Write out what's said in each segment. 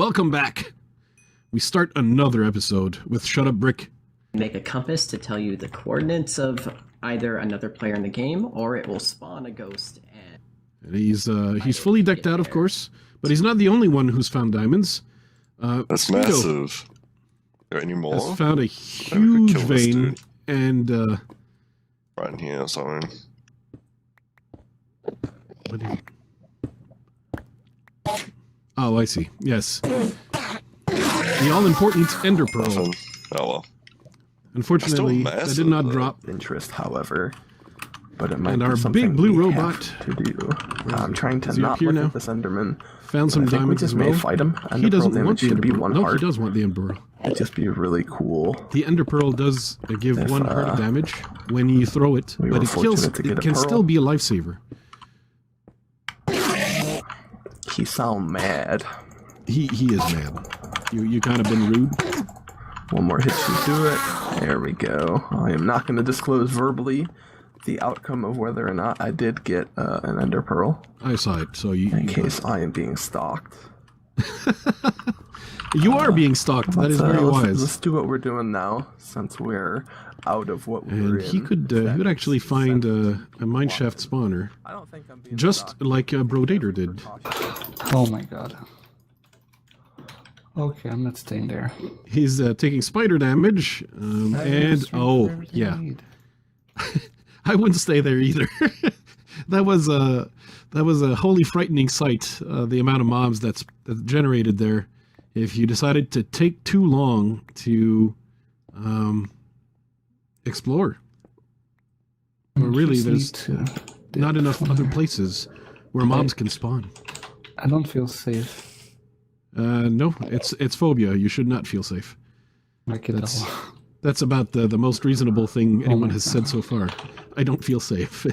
Welcome back. We start another episode with ShutUpBrick. Make a compass to tell you the coordinates of either another player in the game, or it will spawn a ghost. And he's fully decked out, of course, but he's not the only one who's found diamonds. That's Speedo massive. Are there any more? has found a huge vein, and right in here or something. Oh, I see. Yes. The all-important Ender Pearl. Nothing. Oh well. Unfortunately, that did not drop. Interest, however, but it might And be our something big blue we robot have to do. I'm trying to Is he up not here look now? at this Enderman. Found some I think diamonds we just as well. may fight him. He doesn't want the should Ender be Pearl. one No, heart. he does want the Ender Pearl. It'd just be really cool. The Ender Pearl does give If, 1 heart of damage when you throw it, we but were it kills. fortunate to get It a can pearl. still be a lifesaver. He sound mad. He is mad. You kind of been rude. One more hit should do it. There we go. I am not going to disclose verbally the outcome of whether or not I did get an Ender Pearl, I saw it, so you. in case I am being stalked. You are being stalked. That is very wise. Let's do what we're doing now, since we're out of what we're And in. he could actually find a mineshaft spawner, I don't think I'm being just stalked. like Brodator did. Oh my god. Okay, I'm not staying there. He's taking spider damage, and oh yeah, I wouldn't stay there either. that was a wholly frightening sight. The amount of mobs that's generated there. If you decided to take too long to explore, or really, there's not enough other places where mobs can spawn. I don't feel safe. No, it's phobia. You should not feel safe. Like it That's- all. That's about the most reasonable thing anyone my has God. said so far. I don't feel safe.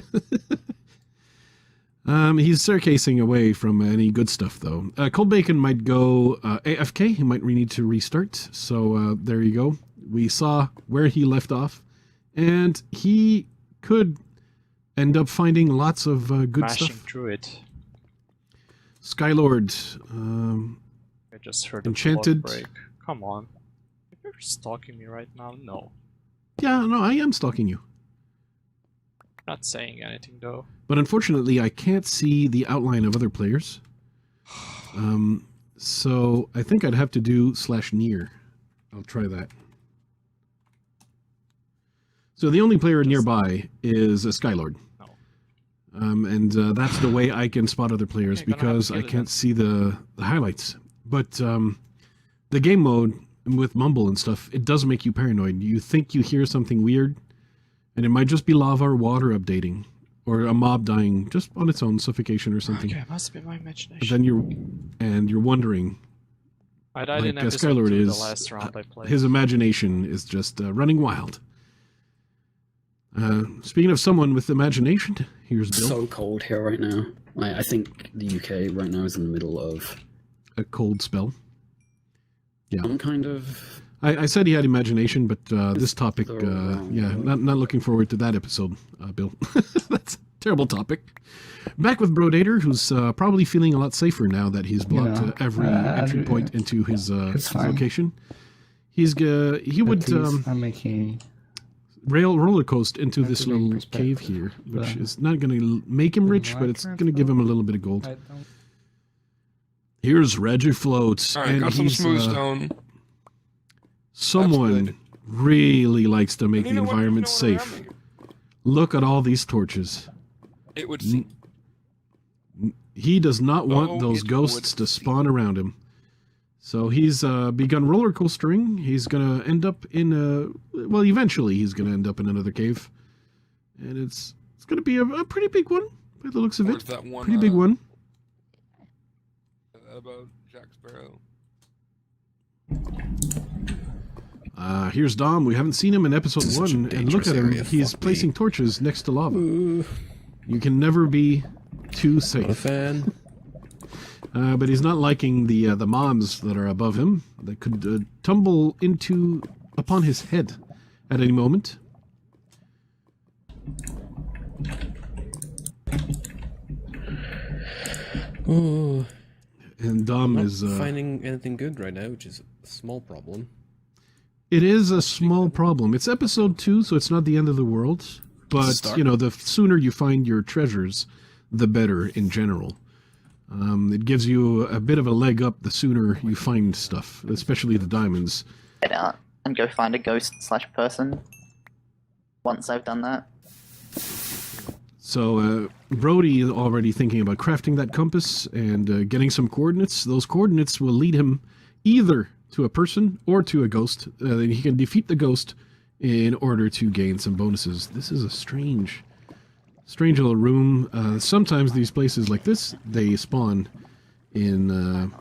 He's staircasing away from any good stuff, though. Cold Bacon might go AFK. He might need to restart. So there you go. We saw where he left off. And he could end up finding lots of good Mashing stuff. through it. Skylord. I just heard Enchanted. a blood break. Come on. If you're stalking me right now, no. Yeah, no, I am stalking you. Not saying anything though. But unfortunately, I can't see the outline of other players. So I think I'd have to do /near. I'll try that. So the only player nearby is a Skylord. No. And that's the way I can spot other players, Okay, gonna have to because I kill it can't then. see the highlights. But the game mode with mumble and stuff, it does make you paranoid. You think you hear something weird, and it might just be lava or water updating, or a mob dying just on its own, suffocation or something. Okay, must be my But imagination. then you're wondering, I died in like episode Skylord 2, is, the last round I played. his imagination is just running wild. Speaking of someone with imagination, here's Bill. So cold here right now. I think the UK right now is in the middle of A cold spell. some kind of. I said he had imagination, but this topic, the wrong yeah, word. not looking forward to that episode, Bill. That's a terrible topic. Back with Brodator, who's probably feeling a lot safer now that he's blocked You know, every entry point into his it's fine. location. He would At least I'm making. roller coast into That's this a big little perspective. cave here, which Yeah. is not going to make him rich, but it's going to give him a little bit of gold. I don't- Here's Reggie Floats, Alright, and got some he's smooth stone. someone good. really likes to make You the know what- environment you know what safe. around Look at all these torches. It would seem. He does not want Oh, those it ghosts would to seem. spawn around him. So he's begun roller coastering. He's going to end up in well, eventually he's going to end up in another cave. And it's going to be a pretty big one by the looks of Where's it. that one? Pretty big one. About Jack Sparrow. Here's Dom. We haven't seen him in episode This is 1, such a and look dangerous at him. area. He's Fuck placing me. torches next to lava. You can never be too Not a safe. fan. But he's not liking the mobs that are above him that could tumble upon his head at any moment. Ooh. and Dom Not is finding anything good right now, which is a small problem. It is a small problem. It's episode 2, so it's not the end of the world. But, Start. you know, the sooner you find your treasures, the better in general. It gives you a bit of a leg up the sooner you find stuff, especially the diamonds. Get out and go find a ghost/person once I've done that. So, Brody is already thinking about crafting that compass and getting some coordinates. Those coordinates will lead him either to a person or to a ghost. Then he can defeat the ghost in order to gain some bonuses. This is a strange little room. Sometimes these places like this, they spawn in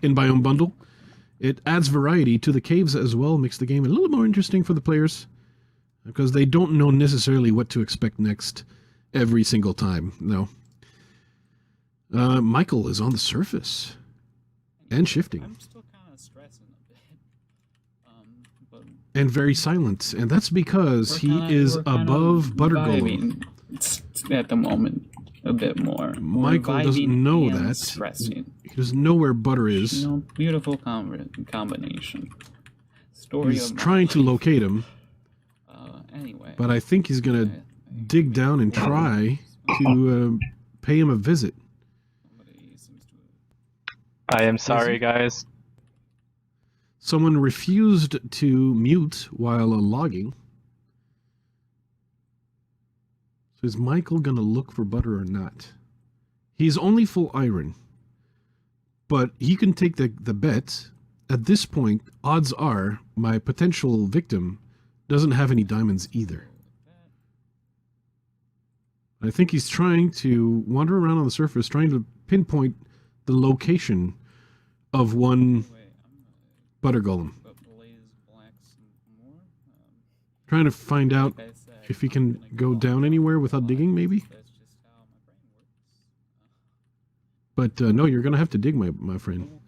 in Biome Bundle. It adds variety to the caves as well, makes the game a little more interesting for the players, because they don't know necessarily what to expect next every single time. No. Michael is on the surface and shifting. I'm still kind of stressing a bit. But and very silent, and that's because he is above Butter Golem. At the moment, a bit more. Michael doesn't know that. Stressing. He doesn't know where Butter is. You know, beautiful combination. Story He's of my trying to life. locate him, Anyway. but I think he's gonna dig down and try to pay him a visit. I am sorry, guys. Someone refused to mute while logging. So is Michael gonna look for Butter or not? He's only full iron, but he can take the bet. At this point, odds are my potential victim doesn't have any diamonds either. I think he's trying to wander around on the surface, trying to pinpoint the location of one Butter Golem. Trying to find out if he can go down anywhere without digging, maybe? But no, you're going to have to dig, my friend.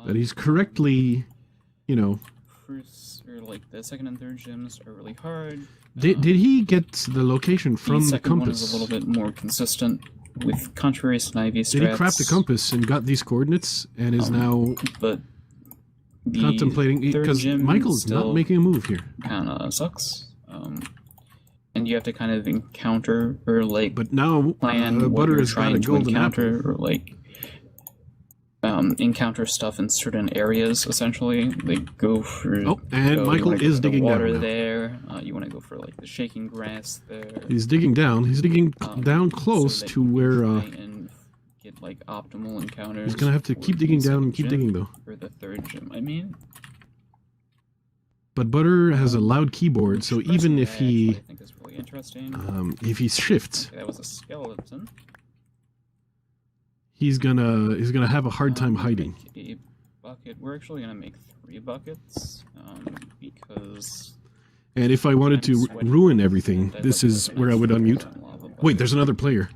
But he's correctly, you know... First, or like the second and third gyms are really hard. Did he get the location from the second one compass? is a little bit more consistent with contrary Snivy strats. Did he craft the compass and got these coordinates and is now but contemplating? Because Michael's not making a move here. Kind of sucks. And you have to kind of encounter or like. But now plan Butter has has got a golden apple. Or like encounter stuff in certain areas. Essentially, like go for. Oh, and Michael is digging down water now. there. You want to go for like the shaking grass there. He's digging down. He's digging down close so to where. And get like optimal encounters. He's gonna have to keep digging down and keep digging though. For the third gym, I mean. But Butter has a loud keyboard, so even if he, I think is really interesting. if he shifts, Okay, that was a skeleton. he's gonna have a hard time hiding. A bucket. We're actually gonna make 3 buckets because. And if I wanted to ruin everything, this is where I would unmute. Wait, there's another player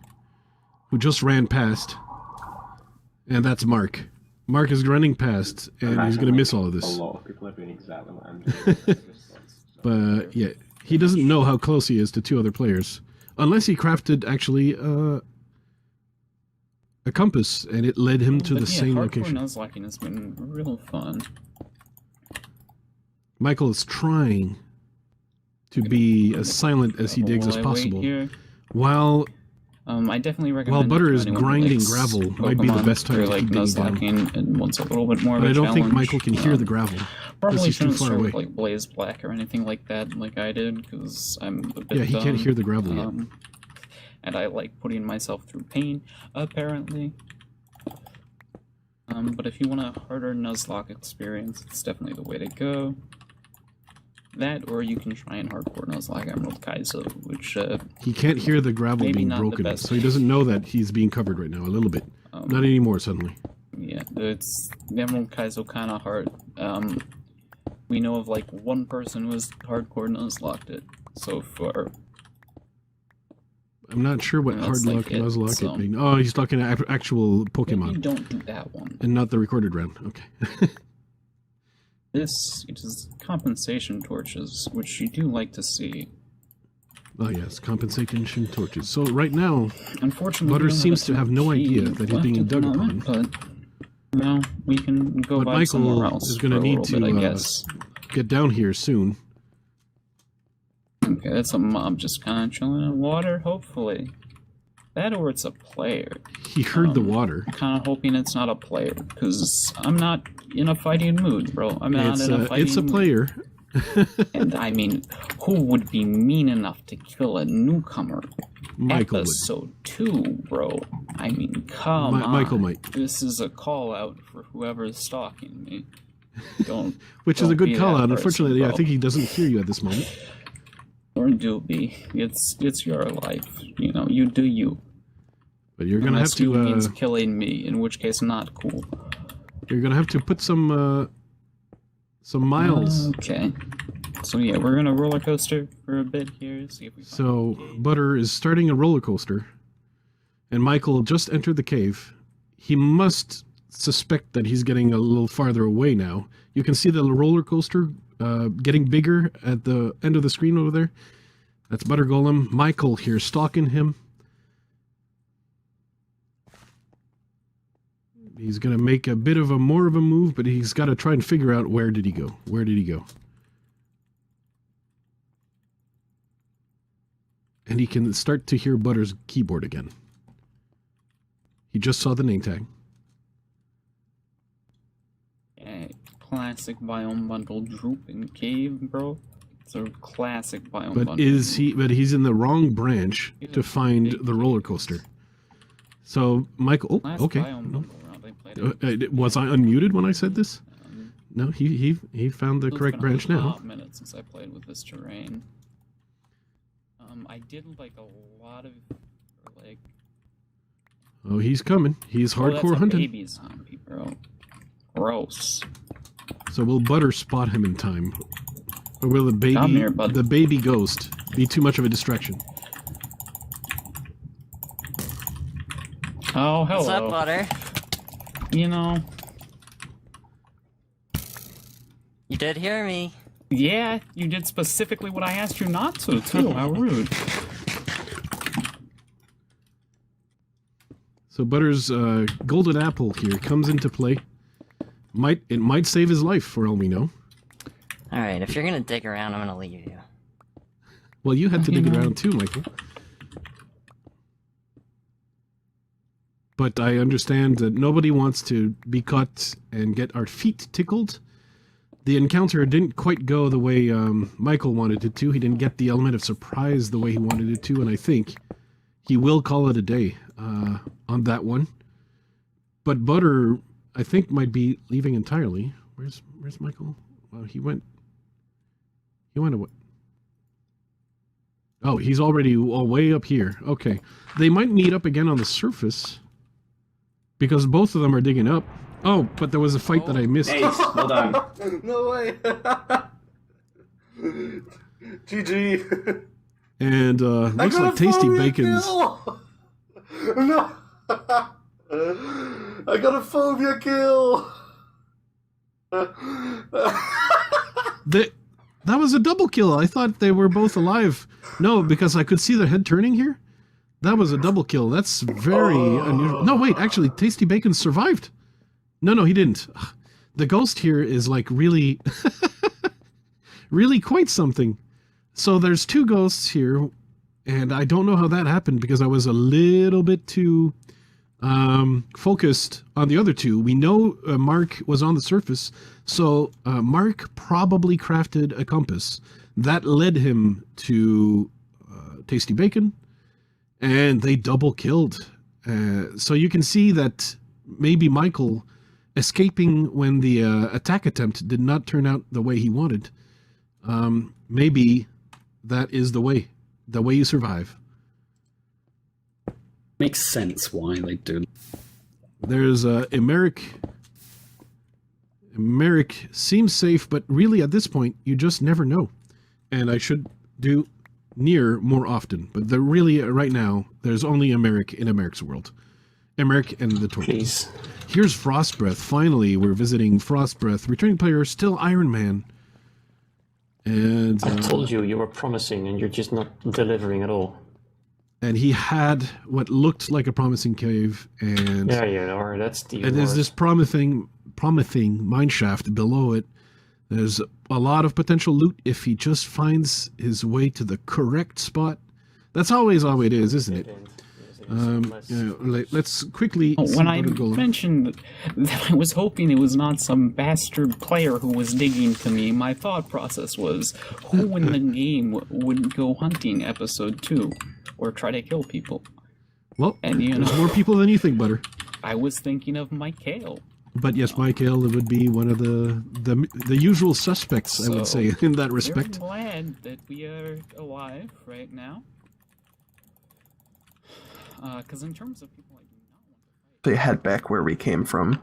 who just ran past, and that's Mark. Mark is running past, and he's going to miss all of this. A lot of people are doing exactly what I'm doing. But yeah, he doesn't know how close he is to 2 other players, unless he crafted actually a compass, and it led him to the same location. Nuzlocking has been real fun. Michael is trying to be as silent as he digs as possible, while I definitely recommend. While Butter is anyone who grinding likes gravel, might be the Pokemon best time or, to like keep digging down. Nuzlocking and wants a little bit more But of a I don't think challenge. Michael can hear the gravel because Probably he's too shouldn't far start away. with, like Blaze Black or anything like that, like I did, because I'm a bit Yeah, he can't dumb. hear the gravel yet. And I like putting myself through pain, apparently. But if you want a harder Nuzlocke experience, it's definitely the way to go. That, or you can try and hardcore Nuzlocke Emerald Kaizo, which He can't hear the gravel maybe being not the broken, best. so he doesn't know that he's being covered right now, a little bit. Not anymore, suddenly. Yeah, it's Emerald Kaizo kind of hard. We know of like one person who has hardcore Nuzlocked it so far. I'm not sure what And hard that's, luck like, it, Nuzlocke so. it mean. Oh, he's talking to actual Pokemon. Maybe don't do that one. And not the recorded round. Okay. This it is compensation torches, which you do like to see. Oh yes, compensation torches. So right now, Unfortunately, Butter we don't seems to have no key idea that he's left being at the dug moment, upon. But no, we can go But by somewhere Michael else is going to for a need little bit, I to guess. get down here soon. Okay, that's a mob just kind of chilling in water, hopefully. That or it's a player. He heard the water. I'm kind of hoping it's not a player, because I'm not in a fighting mood, bro. I'm not in a fighting It's a mood. player. And I mean, who would be mean enough to kill a newcomer? Michael would. Episode 2, bro. I mean, come on. Michael might. This is a call out for whoever's stalking me. Don't. Which is a don't good be call that out. person, Unfortunately, I bro. think he doesn't hear you at this moment. Or do be. It's your life. You know, you do you. But you're gonna have Unless you to. means killing me, in which case not cool. You're gonna have to put some miles. Okay. So yeah, we're gonna roller coaster for a bit here. See if we. So Butter is starting a roller coaster, and Michael just entered the cave. He must suspect that he's getting a little farther away now. You can see the roller coaster getting bigger at the end of the screen over there. That's Butter Golem. Michael here stalking him. He's going to make a bit of a more of a move, but he's got to try and figure out where did he go. Where did he go? And he can start to hear Butter's keyboard again. He just saw the name tag. Yeah, classic biome bundle drooping cave, bro. It's a classic biome But bundle. but he's in the wrong branch to find the roller coaster. So Michael, Last okay. biome bundle round I played it. Was I unmuted when I said this? No, he found the It's correct been a branch now. hot minute since I played with this terrain. I did like a lot of like. Oh, he's coming. He's Oh, that's hardcore a hunting. baby zombie, bro. Gross. So will Butter spot him in time, or will Come here, bud. the baby ghost be too much of a distraction? Oh, hello. What's up, Butter? You know. You did hear me. Yeah, you did specifically what I asked you not to, too. How rude. So Butter's golden apple here comes into play. It might save his life for all we know. Alright, if you're gonna dig around, I'm gonna leave you. Well, you had to dig around too, Michael. But I understand that nobody wants to be caught and get our feet tickled. The encounter didn't quite go the way Michael wanted it to. He didn't get the element of surprise the way he wanted it to, and I think he will call it a day on that one. But Butter, I think, might be leaving entirely. Where's Michael? Well, he went away. Oh, he's already way up here. Okay. They might meet up again on the surface because both of them are digging up. Oh, but there was a fight that I missed. Ace, well done. No way. GG. And looks like Tasty Bacon's. No. I got a phobia kill. That was a double kill. I thought they were both alive. No, because I could see their head turning here. That was a double kill. That's very unusual. No, wait, actually, Tasty Bacon survived. No, he didn't. The ghost here is like really, really quite something. So there's two ghosts here, and I don't know how that happened because I was a little bit too focused on the other two. We know Mark was on the surface, so Mark probably crafted a compass that led him to Tasty Bacon, and they double killed. So you can see that maybe Michael escaping when the attack attempt did not turn out the way he wanted. Maybe that is the way you survive. Makes sense why they do. There's Emeric. Emeric seems safe, but really at this point, you just never know. And I should do near more often. But there really, right now, there's only Emeric in Emeric's world. Emeric and the torches. Here's Frostbreath. Finally, we're visiting Frostbreath. Returning player, still Iron Man. And I told you you were promising, and you're just not delivering at all. And he had what looked like a promising cave, and Yeah, you are. That's the. and there's this promising mine shaft below it. There's a lot of potential loot if he just finds his way to the correct spot. That's always how it is, isn't it? Let's quickly. When I mentioned that I was hoping it was not some bastard player who was digging to me, my thought process was, who in the game would go hunting episode 2 or try to kill people? Well, and there's more people than you think, Butter. I was thinking of Michael. But yes, Michael would be one of the usual suspects, I would say, in that respect. I'm glad that we are alive right now. Because in terms of people I do not want to fight... They head back where we came from.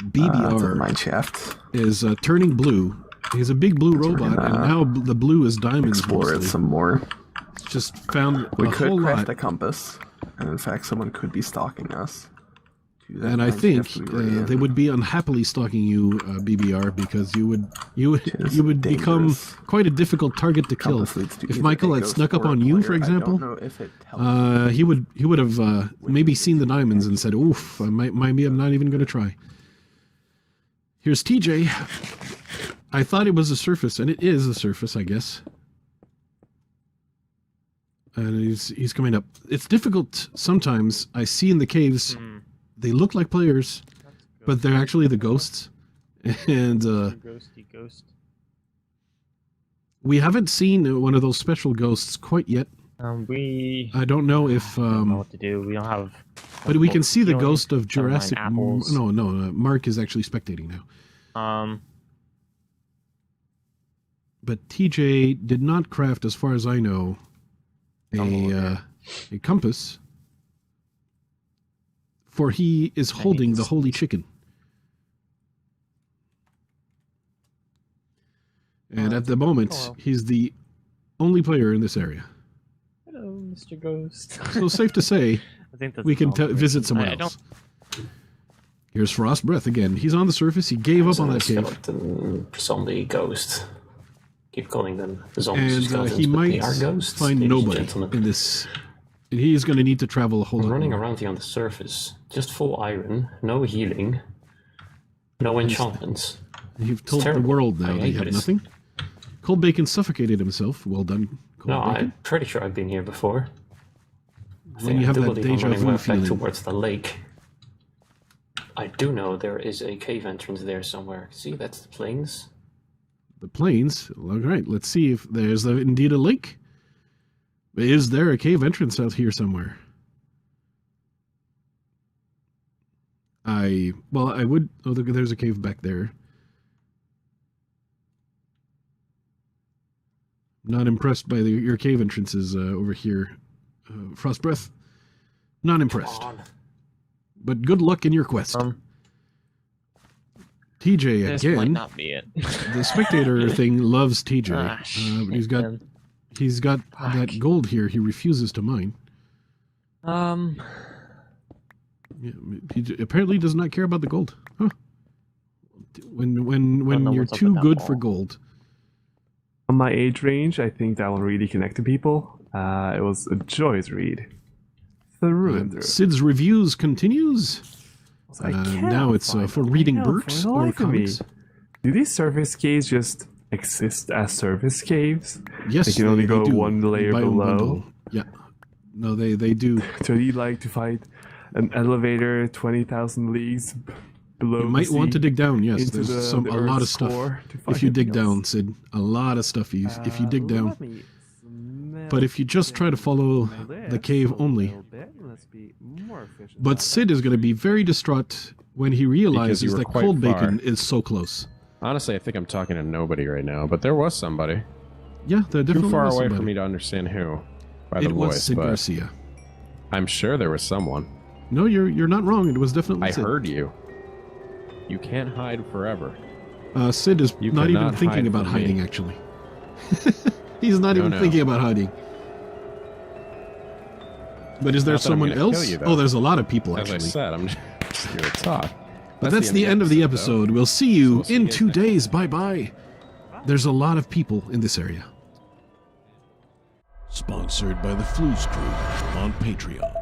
BBR mine shaft is turning blue. He's a big blue robot, and now the blue is diamonds. Explore it some more. Just found we a could whole craft lot. a compass, and in fact, someone could be stalking us. And I think they would be unhappily stalking you, BBR, because you would become quite a difficult target to kill. If Michael had snuck up on you, for example, he would have maybe seen the diamonds and said, "Oof, I'm not even going to try." Here's TJ. I thought it was a surface, and it is a surface, I guess. And he's coming up. It's difficult sometimes. I see in the caves. They look like players, but they're actually the ghosts. And Ghosty ghost. we haven't seen one of those special ghosts quite yet. I don't know if. I don't know what to do. We don't have. But we can see the ghost of Never mind, Jurassic. apples. No, Mark is actually spectating now. But TJ did not craft, as far as I know, a compass. For he is holding the holy chicken. And at the moment, he's the only player in this area. Hello, Mr. Ghost. So safe to say, I think that's we can an visit someone I else. Here's Frost Breath again. He's on the surface. He gave up on that cave. Zombie ghost. Keep calling them zombies. And he might find nobody in this. And he's going to need to travel a whole lot running more. around here on the surface. Just full iron. No healing. No enchantments. You've told the world now that you have nothing. Cold Bacon suffocated himself. Well done, Cold No, Bacon. I'm pretty sure I've been here before. When you have that deja vu back feeling. towards the lake. I do know there is a cave entrance there somewhere. See, that's the plains. The plains. All right, let's see if there's indeed a lake. Is there a cave entrance out here somewhere? I would. Oh, there's a cave back there. Not impressed by your cave entrances over here, Frost Breath. Not impressed. But good luck in your quest. TJ This again. might not be it. The spectator thing loves TJ. But he's got that gold here. He refuses to mine. Yeah, he apparently does not care about the gold. Huh. When you're too good for gold. On my age range, I think that will really connect to people. It was a joyous read. Through and through. Sid's Reviews continues. Now it's for reading books or Me. comics. Do these surface caves just exist as surface caves? Yes, they can only go do. one layer below. Yeah, no, they do. So you'd like to fight an elevator 20,000 leagues below. You might want to dig down. Yes, into there's the a lot of Earth's stuff. core to fight If you dig everything down, else. Sid, a lot of stuff. If you dig down. Let me But if you just try to follow the cave only. Let's be more efficient. But Sid is going to be very distraught when he realizes were that quite Cold far. Bacon is so close. Honestly, I think I'm talking to nobody right now, but there was somebody. Yeah, there definitely Too far was away somebody. for me to understand who by the It was voice, Sid but Garcia. I'm sure there was someone. No, you're not wrong. It was definitely I Sid. heard you. You can't hide forever. Sid is You not even cannot thinking hide about from me. hiding, actually. He's not No, even no. thinking about hiding. But is there Not that I'm someone gonna else? kill you, though. Oh, there's a lot of people, As actually. I said, I'm just going to talk. But that's the end of the episode. We'll see you So we'll see in you guys 2 next days. Bye-bye. There's a lot of people in this area. Sponsored by the Flues Crew on Patreon.